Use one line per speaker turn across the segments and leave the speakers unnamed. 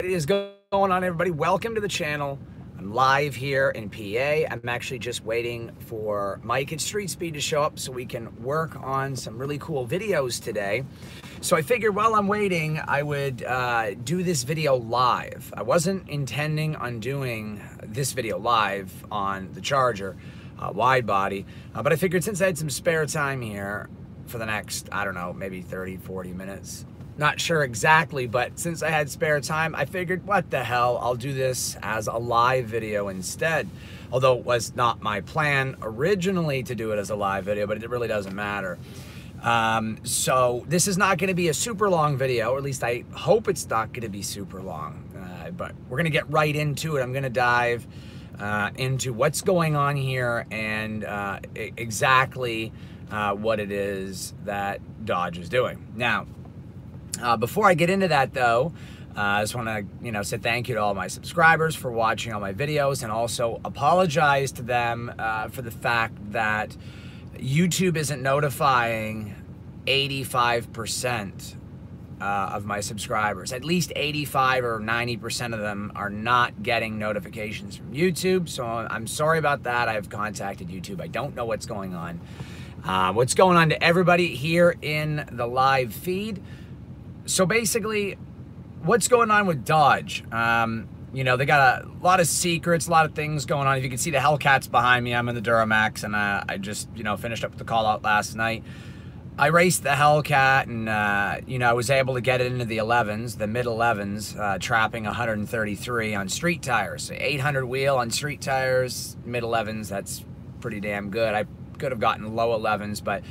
What is going on, everybody? Welcome to the channel. I'm live here in PA. I'm actually just waiting for Mike at Street Speed to show up so we can work on some really cool videos today. So I figured while I'm waiting, I would do this video live. I wasn't intending on doing this video live on the Charger, Widebody, but I figured since I had some spare time here for the next, I don't know, maybe 30, 40 minutes, not sure exactly, but since I had spare time, I figured, what the hell, I'll do this as a live video instead. Although it was not my plan originally to do it as a live video, but it really doesn't matter. So this is not going to be a super long video, or at least I hope it's not going to be super long. But we're going to get right into it. I'm going to dive into what's going on here and exactly what it is that Dodge is doing. Now, before I get into that, though, I just want to, say thank you to all my subscribers for watching all my videos, and also apologize to them for the fact that YouTube isn't notifying 85% of my subscribers. At least 85 or 90% of them are not getting notifications from YouTube, so I'm sorry about that. I've contacted YouTube. I don't know what's going on. What's going on to everybody here in the live feed? So basically, what's going on with Dodge? They got a lot of secrets, a lot of things going on. If you can see the Hellcats behind me, I'm in the Duramax, and I just, finished up the call out last night. I raced the Hellcat, and, I was able to get it into the 11s, the mid 11s, trapping 133 on street tires. So 800 wheel on street tires, mid 11s, that's pretty damn good. I could have gotten low 11s, but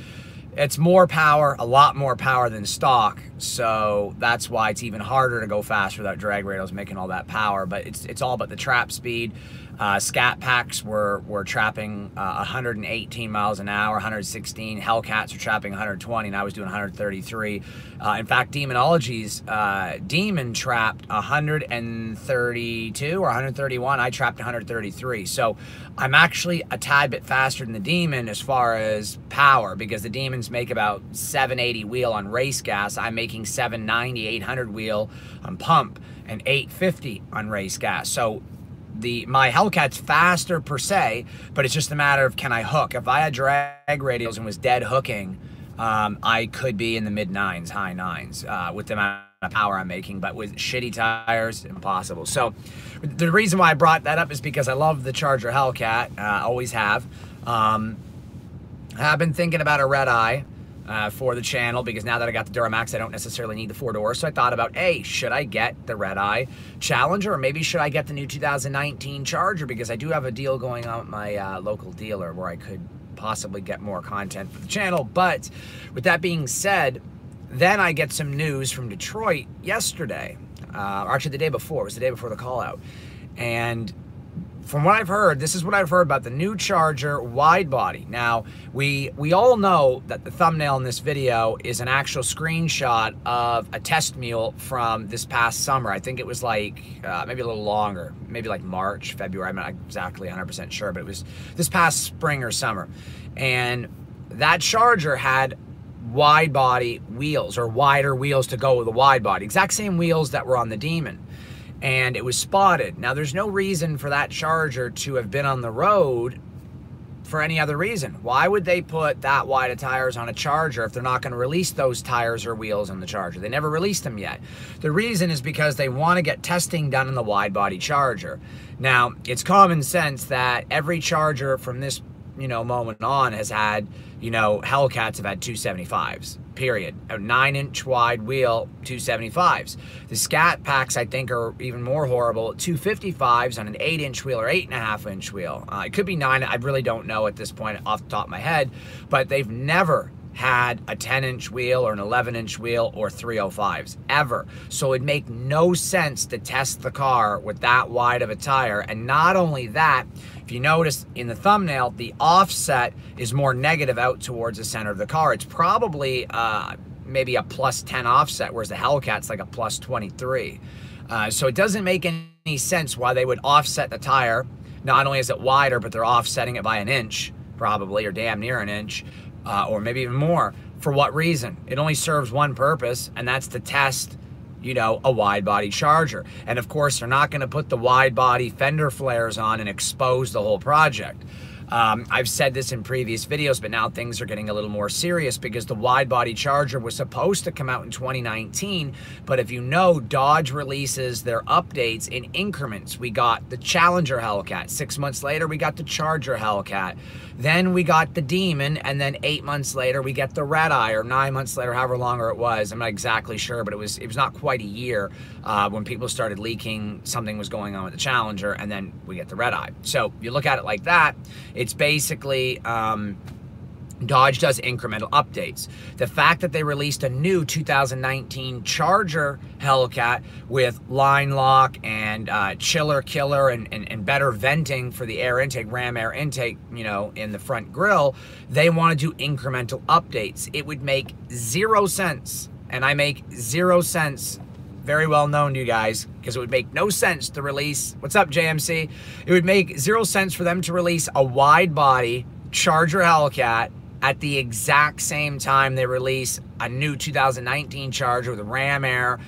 it's more power, a lot more power than stock, so that's why it's even harder to go fast without drag radials making all that power. But it's all about the trap speed. Scat packs were trapping 118 miles an hour, 116. Hellcats are trapping 120, and I was doing 133. In fact, Demonology's Demon trapped 132 or 131. I trapped 133. So I'm actually a tad bit faster than the Demon as far as power, because the Demons make about 780 wheel on race gas. I'm making 790, 800 wheel on pump, and 850 on race gas. So my Hellcat's faster per se, but it's just a matter of, can I hook? If I had drag radials and was dead hooking, I could be in the mid 9s, high 9s with the amount of power I'm making, but with shitty tires, impossible. So the reason why I brought that up is because I love the Charger Hellcat, always have. I've been thinking about a redeye for the channel, because now that I got the Duramax, I don't necessarily need the 4-door. So I thought about, hey, should I get the redeye Challenger, or maybe should I get the new 2019 Charger, because I do have a deal going on with my local dealer where I could possibly get more content for the channel. But with that being said, then I get some news from Detroit yesterday, or actually the day before. It was the day before the call out, and from what I've heard, this is what I've heard about the new Charger Widebody. Now, we all know that the thumbnail in this video is an actual screenshot of a test mule from this past summer. I think it was like, maybe a little longer, maybe like March, February, I'm not exactly 100% sure, but it was this past spring or summer. And that Charger had wide body wheels, or wider wheels to go with the wide body. Exact same wheels that were on the Demon. And it was spotted. Now, there's no reason for that Charger to have been on the road for any other reason. Why would they put that wide of tires on a Charger if they're not going to release those tires or wheels on the Charger? They never released them yet. The reason is because they want to get testing done in the wide body Charger. Now, it's common sense that every Charger from this moment on has had, Hellcats have had 275s, period. A 9-inch wide wheel, 275s. The Scat Packs, I think, are even more horrible, 255s on an 8-inch wheel or 8.5-inch wheel. It could be 9, I really don't know at this point off the top of my head, but they've never had a 10-inch wheel or an 11-inch wheel or 305s, ever. So it'd make no sense to test the car with that wide of a tire. And not only that, if you notice in the thumbnail, the offset is more negative out towards the center of the car. It's probably maybe a +10 offset, whereas the Hellcat's like a +23. So it doesn't make any sense why they would offset the tire. Not only is it wider, but they're offsetting it by an inch, probably, or damn near an inch. Or maybe even more. For what reason? It only serves one purpose, and that's to test, you know, a wide body Charger. And of course, they're not going to put the wide body fender flares on and expose the whole project. I've said this in previous videos, but now things are getting a little more serious because the wide body Charger was supposed to come out in 2019. But if you know, Dodge releases their updates in increments. We got the Challenger Hellcat. 6 months later, we got the Charger Hellcat. Then we got the Demon, and then 8 months later, we get the Redeye, or 9 months later, however longer it was. I'm not exactly sure, but it was not quite a year when people started leaking something was going on with the Challenger, and then we get the Redeye. So you look at it like that, it's basically Dodge does incremental updates. The fact that they released a new 2019 Charger Hellcat with line lock and chiller killer and better venting for the air intake, ram air intake, you know, in the front grille, they want to do incremental updates. It would make 0 cents, and I make 0 cents, very well known to you guys, because it would make no sense to release, what's up JMC? It would make 0 cents for them to release a wide body Charger Hellcat at the exact same time they release a new 2019 Charger with a ram air,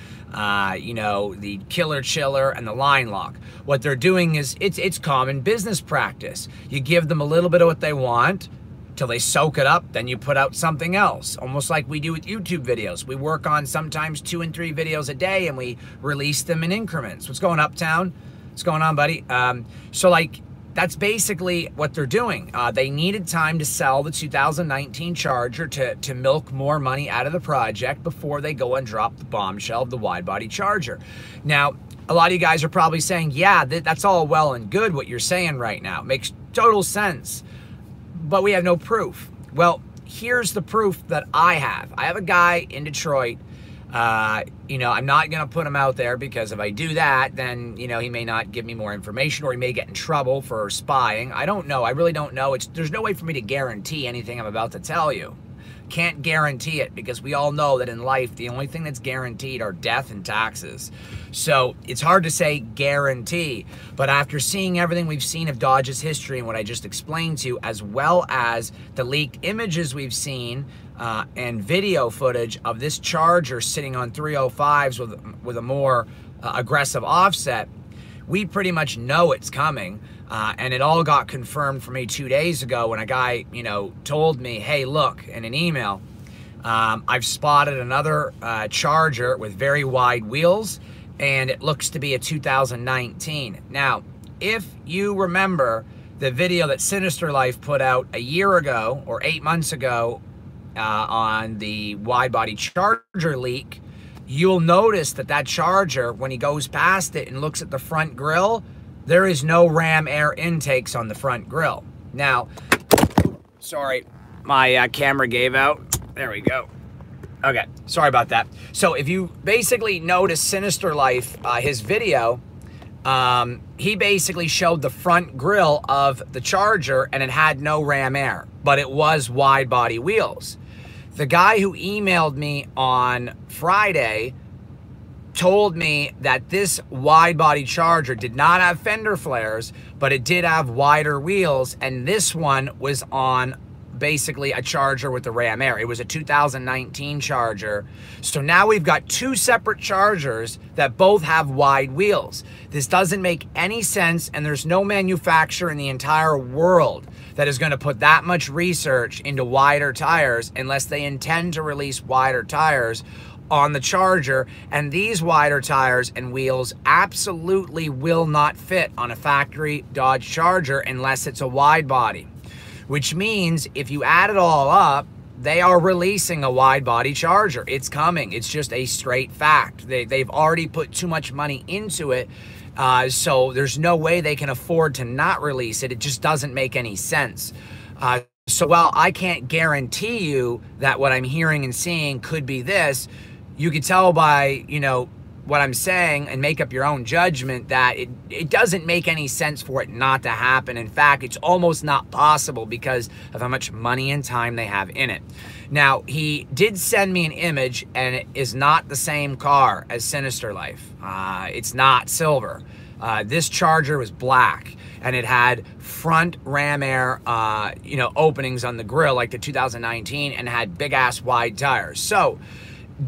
you know, the killer chiller and the line lock. What they're doing is, it's common business practice. You give them a little bit of what they want till they soak it up, then you put out something else. Almost like we do with YouTube videos. We work on sometimes 2 and 3 videos a day and we release them in increments. What's going up, Town? What's going on, buddy? So like, that's basically what they're doing. They needed time to sell the 2019 Charger to milk more money out of the project before they go and drop the bombshell of the wide body Charger. Now, a lot of you guys are probably saying, yeah, that's all well and good what you're saying right now. It makes total sense, but we have no proof. Well, here's the proof that I have. I have a guy in Detroit. You know, I'm not going to put him out there because if I do that, then, you know, he may not give me more information or he may get in trouble for spying. I don't know. I really don't know. There's no way for me to guarantee anything I'm about to tell you. Can't guarantee it because we all know that in life, the only thing that's guaranteed are death and taxes. So it's hard to say guarantee, but after seeing everything we've seen of Dodge's history and what I just explained to you, as well as the leaked images we've seen, and video footage of this Charger sitting on 305s with a more aggressive offset, we pretty much know it's coming. And it all got confirmed for me 2 days ago when a guy, you know, told me, hey, look, in an email, I've spotted another Charger with very wide wheels, and it looks to be a 2019. Now, if you remember the video that Sinister Life put out a year ago or 8 months ago, on the wide body Charger leak, you'll notice that Charger, when he goes past it and looks at the front grille, there is no ram air intakes on the front grille. Now, sorry, my camera gave out. There we go. Okay, sorry about that. So if you basically notice Sinister Life, his video, he basically showed the front grille of the Charger and it had no ram air, but it was wide body wheels. The guy who emailed me on Friday told me that this wide body Charger did not have fender flares, but it did have wider wheels, and this one was on basically a Charger with the ram air. It was a 2019 Charger. So now we've got 2 separate Chargers that both have wide wheels. This doesn't make any sense, and there's no manufacturer in the entire world that is going to put that much research into wider tires unless they intend to release wider tires on the Charger, and these wider tires and wheels absolutely will not fit on a factory Dodge Charger unless it's a wide body. Which means if you add it all up, they are releasing a wide body Charger. It's coming. It's just a straight fact. They've already put too much money into it, so there's no way they can afford to not release it. It just doesn't make any sense. So while I can't guarantee you that what I'm hearing and seeing could be this, you could tell by, you know, what I'm saying and make up your own judgment that it doesn't make any sense for it not to happen. In fact, it's almost not possible because of how much money and time they have in it. Now, he did send me an image, and it is not the same car as Sinister Life. It's not silver. This Charger was black, and it had front ram air, you know, openings on the grille like the 2019, and had big ass wide tires. So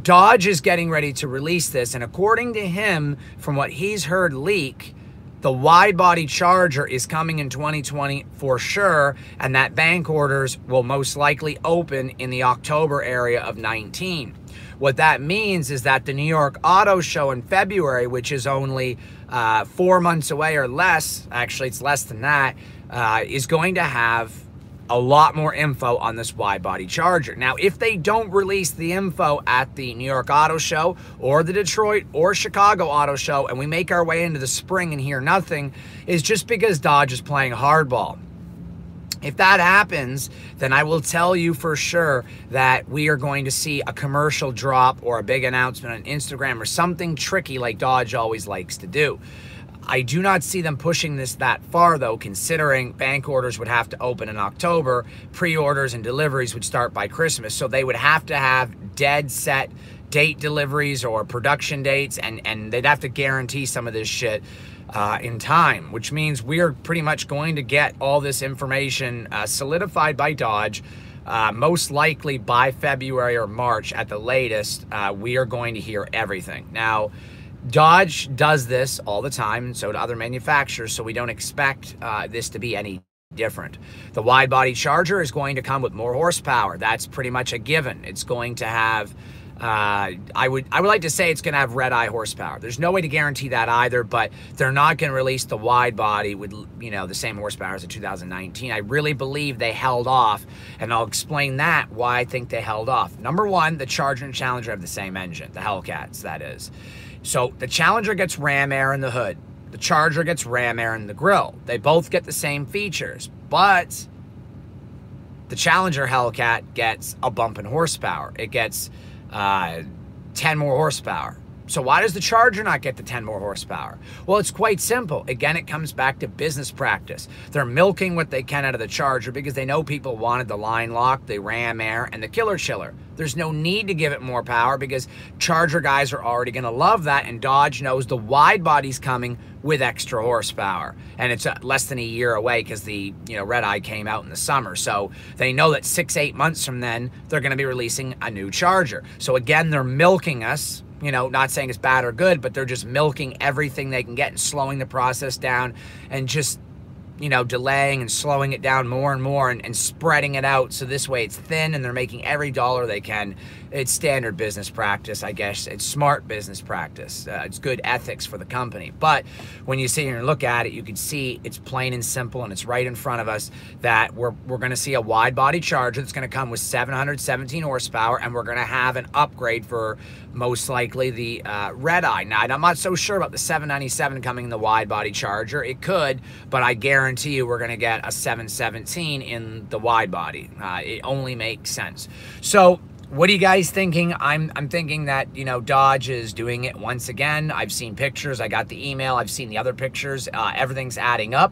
Dodge is getting ready to release this, and according to him, from what he's heard leak, the wide-body Charger is coming in 2020 for sure, and that bank orders will most likely open in the October area of 19. What that means is that the New York Auto Show in February, which is only 4 months away or less, actually it's less than that, is going to have a lot more info on this wide-body Charger. Now, if they don't release the info at the New York Auto Show or the Detroit or Chicago Auto Show, and we make our way into the spring and hear nothing, is just because Dodge is playing hardball. If that happens, then I will tell you for sure that we are going to see a commercial drop or a big announcement on Instagram or something tricky like Dodge always likes to do. I do not see them pushing this that far, though, considering bank orders would have to open in October, pre-orders and deliveries would start by Christmas, so they would have to have dead set date deliveries or production dates, and they'd have to guarantee some of this shit in time, which means we're pretty much going to get all this information solidified by Dodge. Most likely by February or March at the latest, we are going to hear everything. Now, Dodge does this all the time, and so do other manufacturers, so we don't expect this to be any different. The wide-body Charger is going to come with more horsepower. That's pretty much a given. It's going to have, I would like to say it's going to have redeye horsepower. There's no way to guarantee that either, but they're not going to release the wide-body with, you know, the same horsepower as the 2019. I really believe they held off, and I'll explain that, why I think they held off. Number one, the Charger and Challenger have the same engine, the Hellcats, that is. So the Challenger gets ram air in the hood. The Charger gets ram air in the grille. They both get the same features, but the Challenger Hellcat gets a bump in horsepower. It gets 10 more horsepower. So why does the Charger not get the 10 more horsepower? Well, it's quite simple. Again, it comes back to business practice. They're milking what they can out of the Charger because they know people wanted the line lock, the ram air, and the killer chiller. There's no need to give it more power because Charger guys are already going to love that, and Dodge knows the wide body's coming with extra horsepower. And it's less than a year away because the redeye came out in the summer. So they know that 6-8 months from then, they're going to be releasing a new Charger. So again, they're milking us. Not saying it's bad or good, but they're just milking everything they can get and slowing the process down and just, delaying and slowing it down more and more and spreading it out. So this way it's thin and they're making every dollar they can. It's standard business practice, I guess. It's smart business practice. It's good ethics for the company. But when you sit here and look at it, you can see it's plain and simple, and it's right in front of us that we're going to see a wide body Charger that's going to come with 717 horsepower, and we're going to have an upgrade for most likely the redeye. Now, I'm not so sure about the 797 coming in the wide body Charger. It could, but I guarantee you we're going to get a 717 in the wide body. It only makes sense. So what are you guys thinking? I'm thinking that, Dodge is doing it once again. I've seen pictures. I got the email. I've seen the other pictures. Everything's adding up.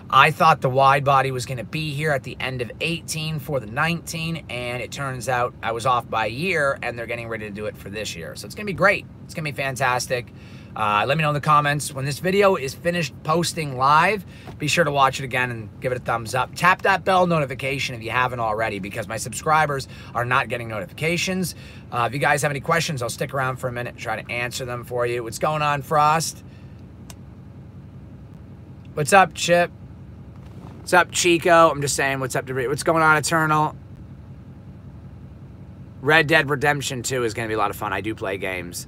I thought the wide body was going to be here at the end of 18 for the 19, and it turns out I was off by a year, and they're getting ready to do it for this year. So it's going to be great. It's going to be fantastic. Let me know in the comments when this video is finished posting live. Be sure to watch it again and give it a thumbs up. Tap that bell notification if you haven't already, because my subscribers are not getting notifications. If you guys have any questions, I'll stick around for a minute and try to answer them for you. What's going on, Frost? What's up, Chip? What's up, Chico? I'm just saying, what's up to what's going on, Eternal? Red Dead Redemption 2 is going to be a lot of fun. I do play games.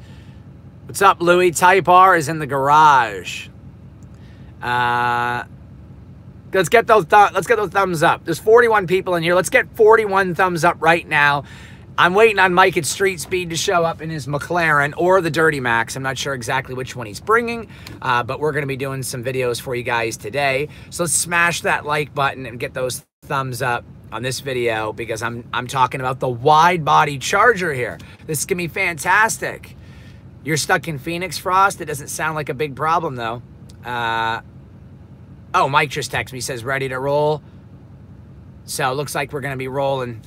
What's up, Louis? Type R is in the garage. Let's get those thumbs up. There's 41 people in here. Let's get 41 thumbs up right now. I'm waiting on Mike at Street Speed to show up in his McLaren or the Dirty Max. I'm not sure exactly which one he's bringing, but we're going to be doing some videos for you guys today. So let's smash that like button and get those thumbs up on this video, because I'm talking about the wide body Charger here. This is going to be fantastic. You're stuck in Phoenix, Frost? It doesn't sound like a big problem, though. Oh, Mike just texted me. He says, ready to roll. So it looks like we're going to be rolling.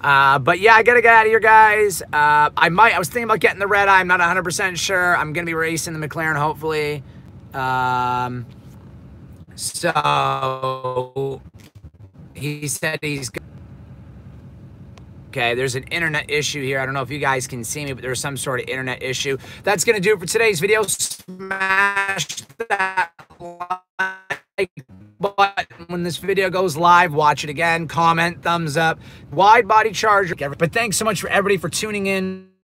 But yeah, I got to get out of here, guys. I was thinking about getting the red eye. I'm not 100% sure. I'm going to be racing the McLaren, hopefully. So he said he's Okay, there's an internet issue here. I don't know if you guys can see me, but there's some sort of internet issue. That's going to do it for today's video. Smash that like button when this video goes live. Watch it again. Comment, thumbs up. Wide body charger. But thanks so much for everybody for tuning in.